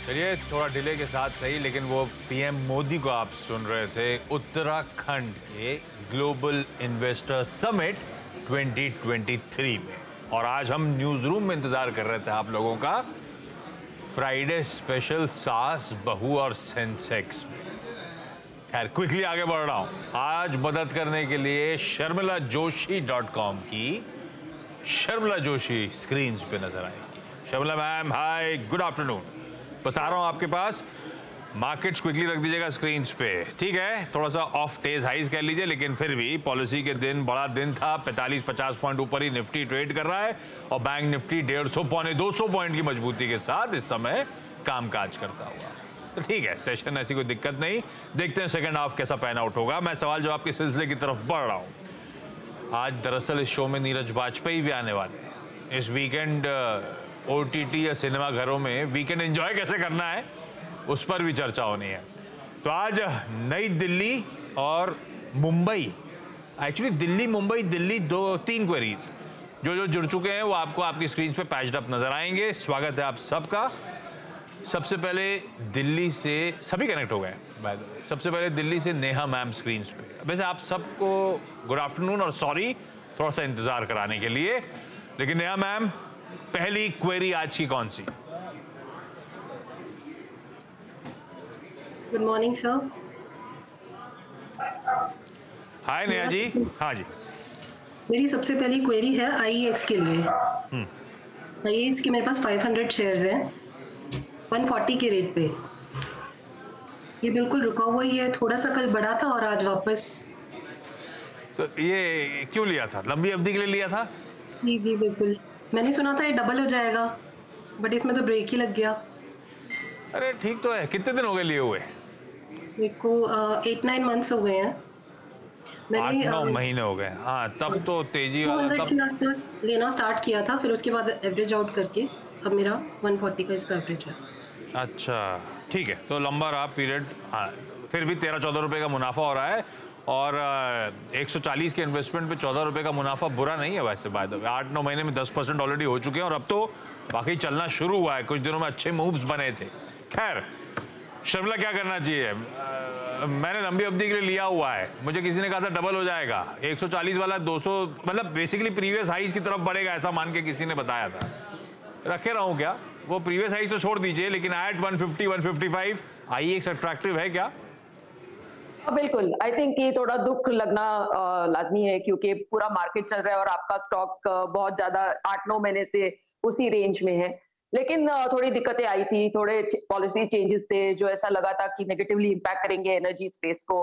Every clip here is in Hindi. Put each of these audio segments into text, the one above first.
चलिए थोड़ा डिले के साथ सही, लेकिन वो पीएम मोदी को आप सुन रहे थे उत्तराखंड के ग्लोबल इन्वेस्टर समिट 2023 में। और आज हम न्यूज रूम में इंतजार कर रहे थे आप लोगों का फ्राइडे स्पेशल सास बहू और सेंसेक्स में। खैर क्विकली आगे बढ़ रहा हूं। आज मदद करने के लिए sharmilajoshi.com की शर्मिला जोशी स्क्रीन पे नजर आएगी। शर्मिला मैम, हाय, गुड आफ्टरनून। बस आ रहा हूं आपके पास। मार्केट्स क्विकली रख दीजिएगा स्क्रीन पे, ठीक है? थोड़ा सा ऑफ डेज हाइज कह लीजिए, लेकिन फिर भी पॉलिसी के दिन बड़ा दिन था। 45-50 पॉइंट ऊपर ही निफ्टी ट्रेड कर रहा है और बैंक निफ्टी 150 पौने 200 पॉइंट की मजबूती के साथ इस समय कामकाज करता हुआ। तो ठीक है, सेशन ऐसी कोई दिक्कत नहीं। देखते हैं सेकंड हाफ कैसा पैन आउट होगा। मैं सवाल जवाब के सिलसिले की तरफ बढ़ रहा हूं। आज दरअसल इस शो में नीरज वाजपेयी भी आने वाले हैं। इस वीकेंड ओटीटी या सिनेमा घरों में वीकेंड एंजॉय कैसे करना है उस पर भी चर्चा होनी है। तो आज नई दिल्ली और मुंबई, एक्चुअली दिल्ली मुंबई दिल्ली 2-3 क्वेरीज जो जुड़ चुके हैं वो आपको आपकी स्क्रीन पे पैच्ड अप नजर आएंगे। स्वागत है आप सबका। सबसे पहले दिल्ली से सभी कनेक्ट हो गए। सबसे पहले दिल्ली से नेहा मैम स्क्रीन पे। वैसे आप सबको गुड आफ्टरनून और सॉरी थोड़ा सा इंतजार कराने के लिए। लेकिन नेहा मैम, पहली क्वेरी आज की कौन सी? Good morning sir. Hi Neha ji. हाँ जी, मेरी सबसे पहली क्वेरी है आईईएक्स के लिए। आईईएक्स के मेरे पास 500 शेयर्स हैं 140 के रेट पे। ये बिल्कुल रुका हुआ ही है, थोड़ा सा कल बढ़ा था और आज वापस। तो ये क्यों लिया था? लंबी अवधि के लिए लिया था? जी जी बिल्कुल, मैंने सुना था ये डबल हो जाएगा, बट इसमें तो ब्रेक ही लग गया। अरे ठीक तो है। कितने दिन हो गए लिए हुए? मेरे को 8-9 मंथ्स हो गए हैं। 8-9 महीने हो गए। हाँ, तब तो तेजी वाला 200 तब के आसपास लेना स्टार्ट किया था, फिर उसके बाद एवरेज आउट करके अब मेरा 140 का इसका एवरेज है। अच्छा ठीक है, तो लंबा रहा पीरियड। हाँ, फिर भी 13-14 रुपए का मुनाफा हो रहा है और 140 के इन्वेस्टमेंट पे 14 रुपए का मुनाफा बुरा नहीं है वैसे। बाय द वे 8-9 महीने में 10% ऑलरेडी हो चुके हैं और अब तो वाकई चलना शुरू हुआ है। कुछ दिनों में अच्छे मूव्स बने थे। खैर शर्मिला, क्या करना चाहिए? मैंने लंबी अवधि के लिए लिया हुआ है। मुझे किसी ने कहा था डबल हो जाएगा। 140 वाला 200, मतलब बेसिकली प्रीवियस हाइज की तरफ बढ़ेगा ऐसा मान के किसी ने बताया था। रखे रहूं क्या? वो प्रीवियस हाइज तो छोड़ दीजिए, लेकिन एट 150-155 आईईएक्स अट्रैक्टिव है क्या? बिल्कुल, आई थिंक ये थोड़ा दुख लगना लाजमी है, क्योंकि पूरा मार्केट चल रहा है और आपका स्टॉक बहुत ज्यादा 8-9 महीने से उसी रेंज में है। लेकिन थोड़ी दिक्कतें आई थी, थोड़े पॉलिसी चेंजेस थे जो ऐसा लगा था कि नेगेटिवली इम्पैक्ट करेंगे एनर्जी स्पेस को।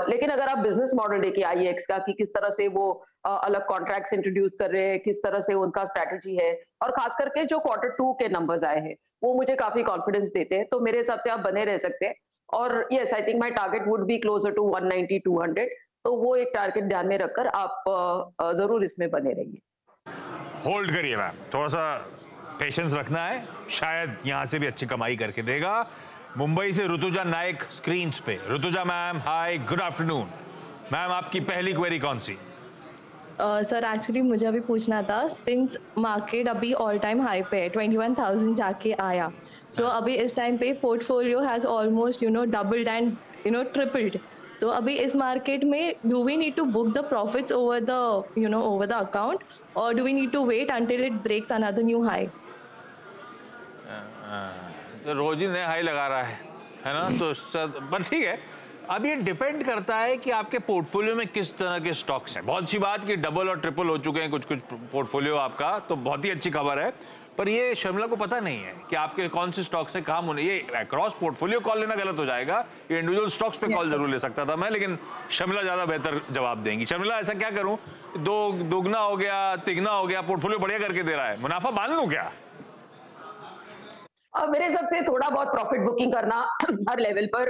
लेकिन अगर आप बिजनेस मॉडल देखिए आईईएक्स का कि किस तरह से वो अलग कॉन्ट्रैक्ट्स इंट्रोड्यूस कर रहे हैं, किस तरह से उनका स्ट्रैटेजी है, और खास करके जो Q2 के नंबर्स आए हैं वो मुझे काफी कॉन्फिडेंस देते हैं। तो मेरे हिसाब से आप बने रह सकते हैं। और yes, I think my target would be closer to 190-200। तो वो एक टारगेट ध्यान में रखकर आप जरूर इसमें बने रहिए। होल्ड करिए मैम, थोड़ा सा पेशेंस रखना है, शायद यहां से भी अच्छी कमाई करके देगा। मुंबई से ऋतुजा नायक स्क्रीन पे। ऋतुजा मैम, हाय, गुड आफ्टरनून। मैम, आपकी पहली क्वेरी कौन सी? सर एक्चुअली मुझे अभी पूछना था, सिंस मार्केट अभी ऑल टाइम हाई पे है, 21,000 जाके आया, सो अभी इस टाइम पे portfolio has almost doubled and tripled. So अभी इस मार्केट में do we need to book the profits over the account, और do we need to wait until it breaks another new high? तो रोज ही नया हाई लगा रहा है ना? तो पर ठीक है, अब ये डिपेंड करता है कि आपके पोर्टफोलियो में किस तरह के स्टॉक्स हैं। बहुत अच्छी बात कि डबल और ट्रिपल हो चुके हैं कुछ कुछ पोर्टफोलियो आपका, तो बहुत ही अच्छी खबर है। पर ये शर्मिला को पता नहीं है कि आपके कौन से स्टॉक्स से काम होने। ये अक्रॉस पोर्टफोलियो कॉल लेना गलत हो जाएगा। ये इंडिविजुअल स्टॉक्स पे कॉल जरूर ले सकता था मैं, लेकिन शर्मिला ज्यादा बेहतर जवाब देंगी। शर्मिला, ऐसा क्या करूं? दोगुना हो गया, तिगना हो गया, पोर्टफोलियो बढ़िया करके दे रहा है, मुनाफा बांध लूं क्या? मेरे हिसाब से थोड़ा बहुत प्रॉफिट बुकिंग करना हर लेवल पर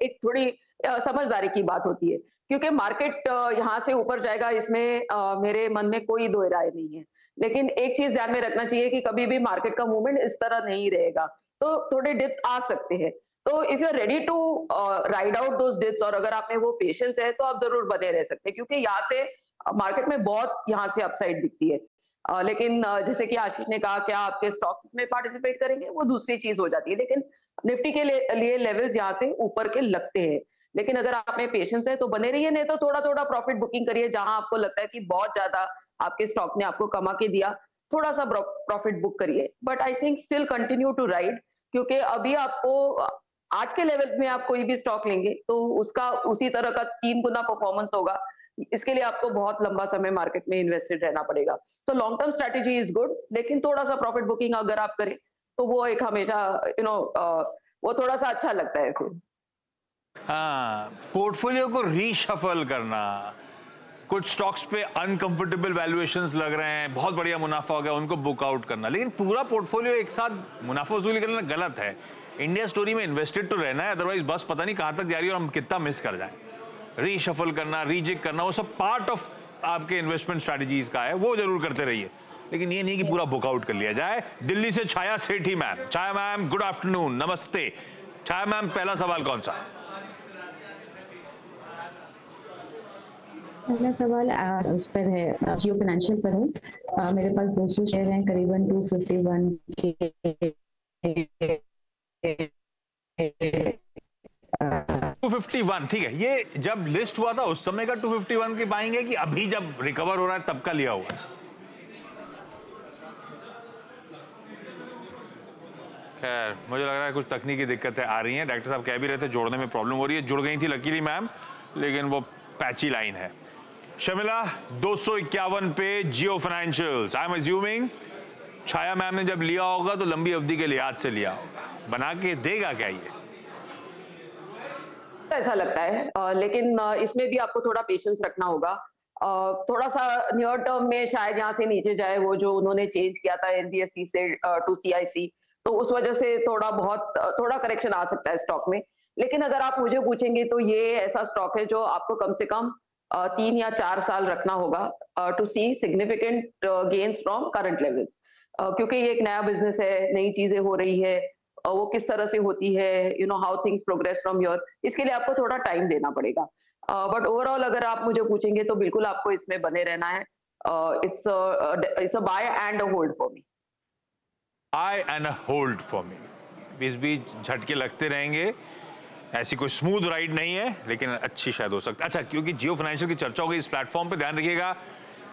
एक थोड़ी समझदारी की बात होती है, क्योंकि मार्केट यहाँ से ऊपर जाएगा, इसमें मेरे मन में कोई दो राय नहीं है। लेकिन एक चीज ध्यान में रखना चाहिए कि कभी भी मार्केट का मूवमेंट इस तरह नहीं रहेगा, तो थोड़े डिप्स आ सकते हैं। तो if you are ready to ride out those dips, और अगर आप में वो पेशेंस है, तो आप जरूर बने रह सकते हैं, क्योंकि यहाँ से मार्केट में बहुत यहाँ से अपसाइड दिखती है। लेकिन जैसे कि आशीष ने कहा, क्या आपके स्टॉक्स में पार्टिसिपेट करेंगे, वो दूसरी चीज हो जाती है। लेकिन निफ्टी के लिए लेवल्स यहाँ से ऊपर के लगते हैं, लेकिन अगर आप में पेशेंस है तो बने रहिए, नहीं तो थोड़ा-थोड़ा प्रॉफिट बुकिंग करिए जहां आपको लगता है कि बहुत ज्यादा आपके स्टॉक ने आपको कमा के दिया, थोड़ा सा प्रॉफिट बुक करिए। But I think still continue to ride, क्योंकि अभी आपको आज के लेवल में आप कोई भी स्टॉक लेंगे तो उसका उसी तरह का 3 गुना परफॉर्मेंस होगा। इसके लिए आपको बहुत लंबा समय मार्केट में इन्वेस्टेड रहना पड़ेगा। तो long term strategy is good, लेकिन थोड़ा सा प्रॉफिट बुकिंग अगर आप करें तो वो एक हमेशा वो थोड़ा सा अच्छा लगता है फिर। हाँ, पोर्टफोलियो को रीशफल करना, कुछ स्टॉक्स पे अनकंफर्टेबल वैल्यूएशंस लग रहे हैं, बहुत बढ़िया मुनाफा हो गया, उनको बुक आउट करना, लेकिन पूरा पोर्टफोलियो एक साथ मुनाफा वसूली करना गलत है। इंडिया स्टोरी में इन्वेस्टेड तो रहना है, अदरवाइज बस पता नहीं कहां तक जा रही है और हम कितना मिस कर जाएं। रीशफल करना, रीजिक करना, वो सब पार्ट ऑफ आपके इन्वेस्टमेंट स्ट्रैटेजीज का है, वो जरूर करते रहिए, लेकिन ये नहीं कि पूरा बुक आउट कर लिया जाए। दिल्ली से छाया सेठी मैम। छाया मैम, गुड आफ्टरनून, नमस्ते। छाया मैम, पहला सवाल कौन सा? पहला सवाल उस पर है, जियो फाइनेंशियल पर है। मेरे पास 200 शेयर हैं, करीबन 251 के 251, ठीक है। ये जब लिस्ट हुआ था उस समय का 251 की बाइंग है कि अभी जब रिकवर हो रहा है तब का लिया हुआ है? खैर, मुझे लग रहा है कुछ तकनीकी दिक्कतें आ रही हैं। डॉक्टर साहब कह भी रहे थे जोड़ने में प्रॉब्लम हो रही है, जुड़ गई थी लकीली मैम, लेकिन वो पैची लाइन है। शर्मिला, 251 पे Jio Financials, I am assuming Chhaya ma'am ने जब लिया होगा तो लंबी अवधि के लिहाज से लिया होगा, बना के देगा क्या ये? ऐसा लगता है, लेकिन इसमें भी आपको थोड़ा पेशेंस रखना होगा। थोड़ा सा नियर टर्म में शायद यहाँ से नीचे जाए, वो जो उन्होंने चेंज किया था एनबीएफसी से टू सीआईसी, तो उस वजह से थोड़ा करेक्शन आ सकता है स्टॉक में। लेकिन अगर आप मुझे पूछेंगे तो ये ऐसा स्टॉक है जो आपको कम से कम 3 या 4 साल रखना होगा to see significant gains from current levels, क्योंकि ये एक नया बिजनेस है, नई चीजें हो रही है, वो किस तरह से होती है, you know how things progress from your, इसके लिए आपको थोड़ा टाइम देना पड़ेगा। बट ओवरऑल अगर आप मुझे पूछेंगे तो बिल्कुल आपको इसमें बने रहना है। It's a buy and a hold for me. Buy and a hold for me, बीच बीच झटके लगते रहेंगे, ऐसी कोई स्मूथ राइड नहीं है, लेकिन अच्छी शायद हो सकती है। अच्छा, क्योंकि जियो फाइनेंशियल की चर्चा हो गई इस प्लेटफॉर्म पे, ध्यान रखिएगा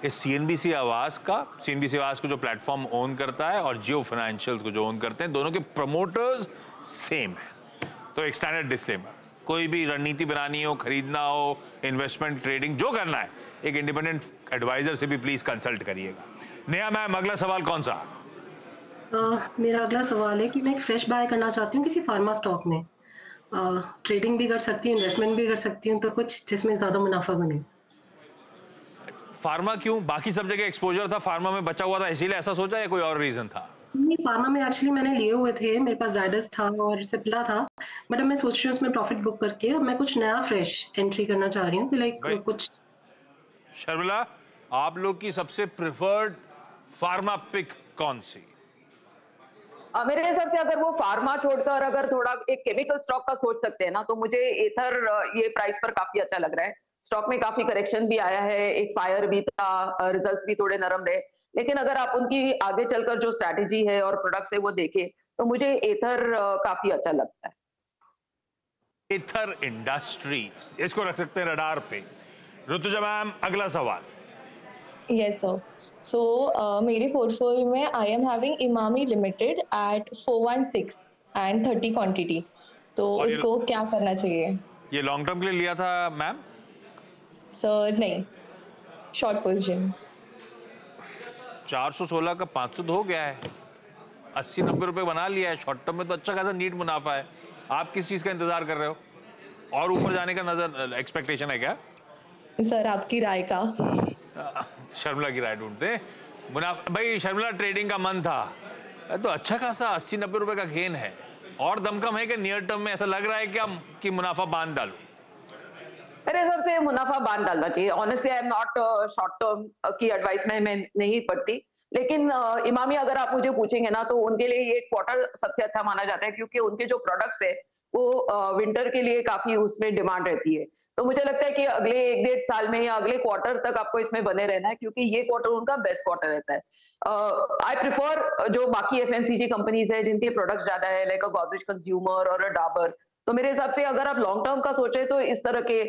इस सीएनबीसी आवाज को जो प्लेटफॉर्म ओन करता है और जियो फाइनेंशियल को जो ओन करते हैं, दोनों के प्रमोटर्स सेम है। तो एक स्टैंडर्ड डिस्क्लेमर, कोई भी रणनीति बनानी हो, खरीदना हो, इन्वेस्टमेंट ट्रेडिंग जो करना है, एक इंडिपेंडेंट एडवाइजर से भी प्लीज कंसल्ट करिएगा। नेहा मैम, अगला सवाल कौन सा? मेरा अगला सवाल है कि मैं एक फ्रेश बाय करना चाहती हूँ किसी फार्मा स्टॉक में। ट्रेडिंग भी कर सकती हूँ, इन्वेस्टमेंट भी कर सकती हूँ, तो कुछ जिसमें ज़्यादा मुनाफा बने। फार्मा क्यों? बाकी सब जगह एक्सपोजर था, फार्मा में बचा हुआ था, इसीलिए ऐसा सोचा या कोई और रीजन था? नहीं, फार्मा में एक्चुअली मैंने लिए हुए थे, मेरे पास जायडस था और सिप्ला था, बट अब मैं सोच रही हूँ उसमें प्रॉफिट बुक करके अब मैं कुछ नया फ्रेश एंट्री करना चाह रही हूँ, लाइक कुछ। शर्मिला, आप लोग की सबसे प्रिफर्ड फार्मा पिक कौन सी? मेरे हिसाब से अगर वो फार्मा छोड़कर अगर थोड़ा एक केमिकल स्टॉक का सोच सकते हैं ना, तो मुझे एथर ये प्राइस पर काफी अच्छा लग रहा है। स्टॉक में काफी करेक्शन भी आया है, एक फायर भी था, रिजल्ट्स भी थोड़े नरम रहे, लेकिन अगर आप उनकी आगे चलकर जो स्ट्रैटेजी है और प्रोडक्ट्स है वो देखें तो मुझे एथर काफी अच्छा लगता है। एथर इंडस्ट्रीज, इसको रख सकते हैं रडार पे। ऋतुजा मैम, अगला सवाल। Yes sir. सो मेरे पोर्टफोलियो में I am having Emami limited at 416 and 30 quantity, तो इसको क्या करना चाहिए? ये लॉन्ग टर्म के लिए लिया था मैम? सर नहीं, शॉर्ट पोजीशन। 416 का 500 तो हो गया है, 80-90 रुपए बना लिया है। शॉर्ट टर्म में तो अच्छा खासा नीट मुनाफा है। आप किस चीज का इंतजार कर रहे हो? और ऊपर जाने का नजर एक्सपेक्टेशन है क्या? सर आपकी राय का। शर्मिला की राय ढूंढते मुनाफा। भाई शर्मिला, ट्रेडिंग का मन था तो अच्छा खासा 80-90 रुपए का गेन है, और दमकम है कि नियर टर्म में ऐसा लग रहा है क्या कि मुनाफा बांध डालूं? मेरे हिसाब से मुनाफा बांध डालना चाहिए। Honestly I am not short term की एडवाइस में मैं नहीं पढ़ती, लेकिन इमामी अगर आप मुझे पूछेंगे ना तो उनके लिए ये क्वार्टर सबसे अच्छा माना जाता है, क्योंकि उनके जो प्रोडक्ट्स है वो विंटर के लिए काफी उसमें डिमांड रहती है। तो मुझे लगता है कि अगले 1-1.5 साल में या अगले क्वार्टर तक आपको इसमें बने रहना है, क्योंकि ये क्वार्टर उनका बेस्ट क्वार्टर रहता है। आई प्रिफर जो बाकी एफएमसीजी कंपनीज है जिनके प्रोडक्ट्स ज्यादा है, लाइक अ गोदरेज कंज्यूमर और अ डाबर, तो मेरे हिसाब से अगर आप लॉन्ग टर्म का सोचे तो इस तरह के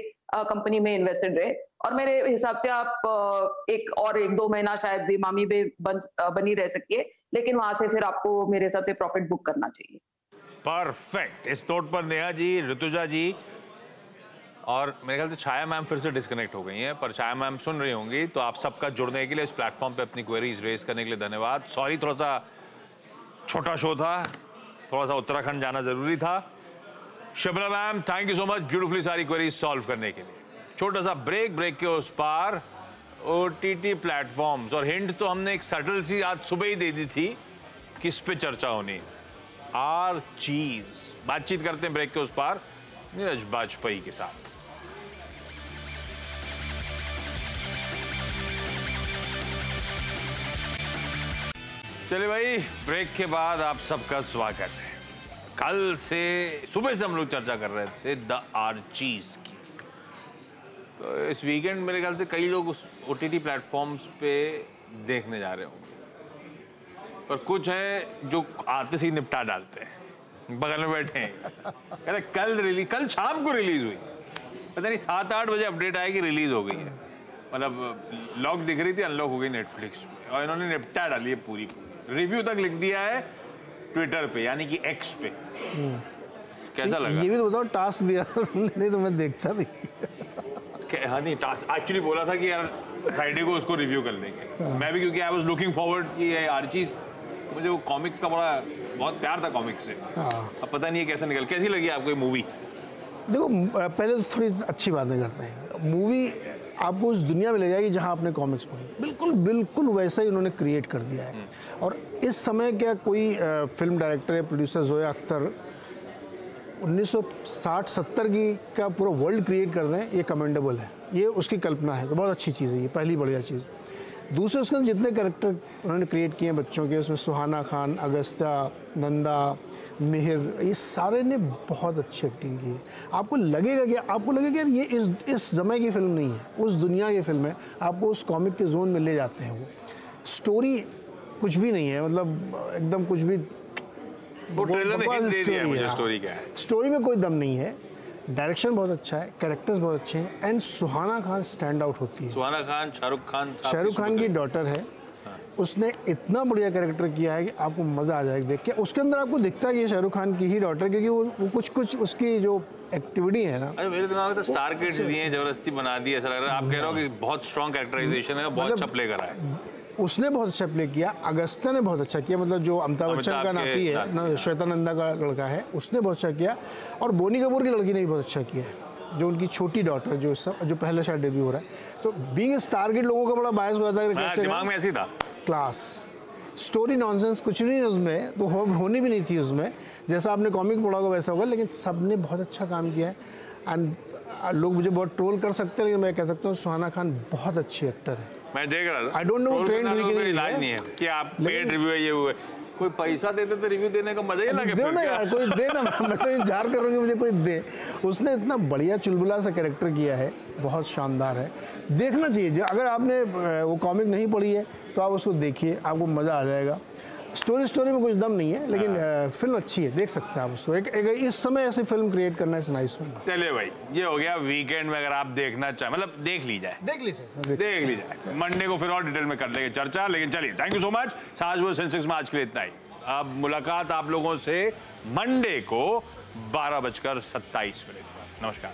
कंपनी में इन्वेस्टेड रहे। और मेरे हिसाब से आप एक 2 महीना शायद इमामी में बनी रह सकती है, लेकिन वहां से फिर आपको मेरे हिसाब से प्रॉफिट बुक करना चाहिए। परफेक्ट। इस नोट पर नेहा जी, ऋतुजा जी और मेरे ख्याल से छाया मैम फिर से डिस्कनेक्ट हो गई हैं, पर छाया मैम सुन रही होंगी, तो आप सबका जुड़ने के लिए, इस प्लेटफॉर्म पे अपनी क्वेरीज रेज करने के लिए धन्यवाद। सॉरी, थोड़ा सा छोटा शो था, थोड़ा सा उत्तराखंड जाना जरूरी था। Shabna ma'am, thank you so much, beautifully सारी क्वेरीज सॉल्व करने के लिए। छोटा सा ब्रेक के उस पार OTT प्लेटफॉर्म्स, और हिंट तो हमने एक सटल सी आज सुबह ही दे दी थी किस पे चर्चा होनी। आर्चीज। बातचीत करते हैं ब्रेक के उस पार नीरज बाजपेयी के साथ। चलिए भाई, ब्रेक के बाद आप सबका स्वागत है। कल से सुबह से हम लोग चर्चा कर रहे थे द आर्चीज की, तो इस वीकेंड मेरे ख्याल से कई लोग उस OTT प्लेटफॉर्म्स पे देखने जा रहे होंगे, पर कुछ हैं जो आते से ही निपटा डालते हैं, बगल में बैठे हैं, कह रहे कल शाम को रिलीज हुई, पता नहीं 7-8 बजे अपडेट आया कि रिलीज हो गई है, मतलब लॉक दिख रही थी, अनलॉक हो गई नेटफ्लिक्स पे, और इन्होंने निपटा डाली है पूरी। रिव्यू तक लिख दिया है ट्विटर पे, यानी कि एक्स पे। कैसा लगा? ये भी तो बताओ, टास्क दिया नहीं तो मैं देखता नहीं। हाँ नहीं, टास्क एक्चुअली बोला था कि यार फ्राइडे को उसको रिव्यू कर लेंगे। मैं भी, क्योंकि आई वाज लुकिंग फॉरवर्ड कि आर्चीज, मुझे वो कॉमिक्स का बहुत प्यार था कॉमिक्स से। अब पता नहीं है कैसे निकल। कैसी लगी आपको ये मूवी? देखो, पहले तो थोड़ी अच्छी बातें करते हैं। मूवी आपको उस दुनिया में ले जाएगी जहां आपने कॉमिक्स पढ़ी, बिल्कुल वैसा ही उन्होंने क्रिएट कर दिया है। और इस समय क्या कोई फिल्म डायरेक्टर या प्रोड्यूसर जोया अख्तर 1960-70 की का पूरा वर्ल्ड क्रिएट कर दें, ये कमेंडेबल है, ये उसकी कल्पना है, तो बहुत अच्छी चीज़ है ये, पहली बढ़िया चीज़। दूसरे उसके जितने कैरेक्टर उन्होंने क्रिएट किए हैं बच्चों के, उसमें सुहाना खान, अगस्त्या, नंदा, मिहिर, ये सारे ने बहुत अच्छी एक्टिंग की है। आपको लगेगा कि ये इस समय की फिल्म नहीं है, उस दुनिया की फिल्म है, आपको उस कॉमिक के जोन में ले जाते हैं। वो स्टोरी कुछ भी नहीं है, मतलब एकदम कुछ भी, वो ट्रेलर ने हिंट दे दिया है मुझे स्टोरी क्या है। स्टोरी में कोई दम नहीं है, डायरेक्शन बहुत अच्छा है, कैरेक्टर्स बहुत अच्छे हैं, and Suhana Khan stand out होती है। सुहाना खान शाहरुख खान की डॉटर है। उसने इतना बढ़िया कैरेक्टर किया है कि आपको मज़ा आ जाएगा देख के। उसके अंदर आपको दिखता है कि ये शाहरुख खान की ही डॉटर, क्योंकि वो कुछ उसकी जो एक्टिविटी है ना। अरे मेरे दिमाग में तो स्टार किड्स दिए, जबरदस्ती बना दी, ऐसा लग रहा है। आप कह रहे हो कि बहुत स्ट्रॉन्ग कैरेक्टराइजेशन है, बहुत अच्छा प्ले करा है। उसने बहुत अच्छा प्ले किया, अगस्त्या ने बहुत अच्छा किया, मतलब जो अमिताभ बच्चन का नाती है, श्वेता नंदा का लड़का है, उसने बहुत अच्छा किया। और बोनी कपूर की लड़की ने भी बहुत अच्छा किया है, जो उनकी छोटी डॉटर जो पहले शायद डेब्यू हो रहा है। तो बीइंग स्टार किड लोगों का बड़ा बायस हो जाता है, दिमाग में ऐसी था। क्लास स्टोरी नॉनसेंस कुछ नहीं है उसमें, तो होनी भी नहीं थी उसमें, जैसा आपने कॉमिक पढ़ा होगा वैसा होगा, लेकिन सब ने बहुत अच्छा काम किया है। एंड लोग मुझे बहुत ट्रोल कर सकते हैं, लेकिन मैं कह सकता हूँ सुहाना खान बहुत अच्छी एक्टर है। मैं देख रहा था, आई डोंट नो ट्रेंड हुई कि नहीं, इलाज नहीं है कि आप पेड रिव्यू है, ये हुए कोई पैसा देते तो रिव्यू देने का मजा ही लगे। दो ना यार, कोई दे ना, मैं तो इंतजार कर रहा हूँ मुझे कोई दे। उसने इतना बढ़िया चुलबुला सा कैरेक्टर किया है, बहुत शानदार है, देखना चाहिए। अगर आपने वो कॉमिक नहीं पढ़ी है तो आप उसको देखिए, आपको मज़ा आ जाएगा। स्टोरी में कुछ दम नहीं है, लेकिन फिल्म अच्छी है, देख सकते हैं आप उसको। एक इस समय ऐसी फिल्म क्रिएट करना है नाइस फिल्म। चलिए भाई, ये हो गया वीकेंड में, अगर आप देखना चाहें, मतलब देख ली जाए, मंडे को फिर और डिटेल में कर लेंगे चर्चा। लेकिन चलिए, थैंक यू सो मच। साज वो सेंसेक्स में आज के लिए इतना ही। अब मुलाकात आप लोगों से मंडे को 12:27 पर। नमस्कार।